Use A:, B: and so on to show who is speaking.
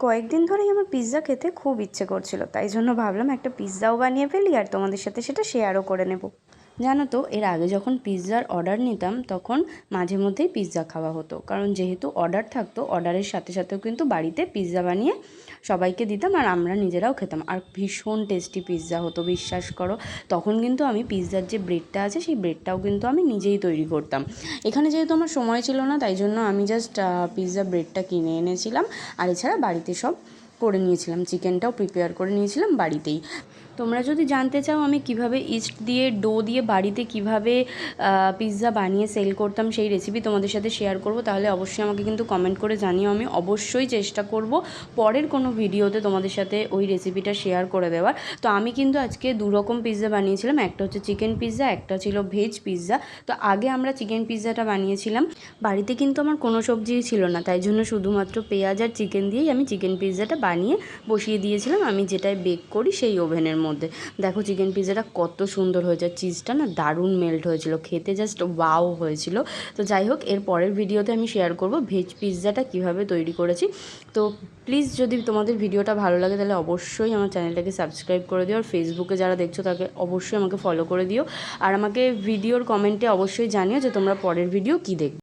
A: কয়েকদিন ধরেই আমার পিৎজা খেতে খুব ইচ্ছে করছিল, তাই জন্য ভাবলাম একটা পিৎজাও বানিয়ে ফেলি আর তোমাদের সাথে সেটা শেয়ারও করে নেব। জানো তো, এর আগে যখন পিৎজার অর্ডার নিতাম তখন মাঝে মধ্যেই পিৎজা খাওয়া হতো, কারণ যেহেতু অর্ডার থাকতো, অর্ডারের সাথে সাথেও কিন্তু বাড়িতে পিৎজা বানিয়ে সবাইকে দিতাম আর আমরা নিজেরাও খেতাম। আর ভীষণ টেস্টি পিৎজা হতো, বিশ্বাস করো। তখন কিন্তু আমি পিৎজার যে ব্রেডটা আছে সেই ব্রেডটাও কিন্তু আমি নিজেই তৈরি করতাম। এখানে যেহেতু আমার সময় ছিল না, তাই জন্য আমি জাস্ট পিৎজা ব্রেডটা কিনে এনেছিলাম আর এছাড়া বাড়িতে সব করে নিয়েছিলাম, চিকেনটাও প্রিপেয়ার করে নিয়েছিলাম বাড়িতেই। তোমরা যদি জানতে চাও আমি কিভাবে ইস্ট দিয়ে ডো দিয়ে বাড়িতে কিভাবে পিৎজা বানিয়ে সেল করতাম, সেই রেসিপি তোমাদের সাথে শেয়ার করব, তাহলে অবশ্যই আমাকে কিন্তু কমেন্ট করে জানিও। আমি অবশ্যই চেষ্টা করব পরের কোনো ভিডিওতে তোমাদের সাথে ওই রেসিপিটা শেয়ার করে দেওয়ার। তো আমি কিন্তু আজকে দুরকম পিৎজা বানিয়েছিলাম, একটা হচ্ছে চিকেন পিৎজা, একটা ছিল ভেজ পিৎজা। তো আগে আমরা চিকেন পিৎজাটা বানিয়েছিলাম। বাড়িতে কিন্তু আমার কোনো সবজিই ছিল না, তাই জন্য শুধুমাত্র পেঁয়াজ আর চিকেন দিয়েই আমি চিকেন পিৎজাটা বানিয়ে বসিয়ে দিয়েছিলাম আমি যেটায় বেক করি সেই ওভেনের মধ্যে। দেখো চিকেন পিৎজাটা কত সুন্দর হয়েছে, চিজটা না দারুণ মেল্ট হয়েছিল, খেতে জাস্ট ওয়াও হয়েছিল। তো যাই হোক, এর পরের ভিডিওতে আমি শেয়ার করব ভেজ পিৎজাটা কীভাবে তৈরি করেছি। তো প্লিজ যদি তোমাদের ভিডিওটা ভালো লাগে তাহলে অবশ্যই আমার চ্যানেলটাকে সাবস্ক্রাইব করে দিও, আর ফেসবুকে যারা দেখছো তাকে অবশ্যই আমাকে ফলো করে দিও, আর আমাকে ভিডিওর কমেন্টে অবশ্যই জানিও যে তোমরা পরের ভিডিও কী দেখবে।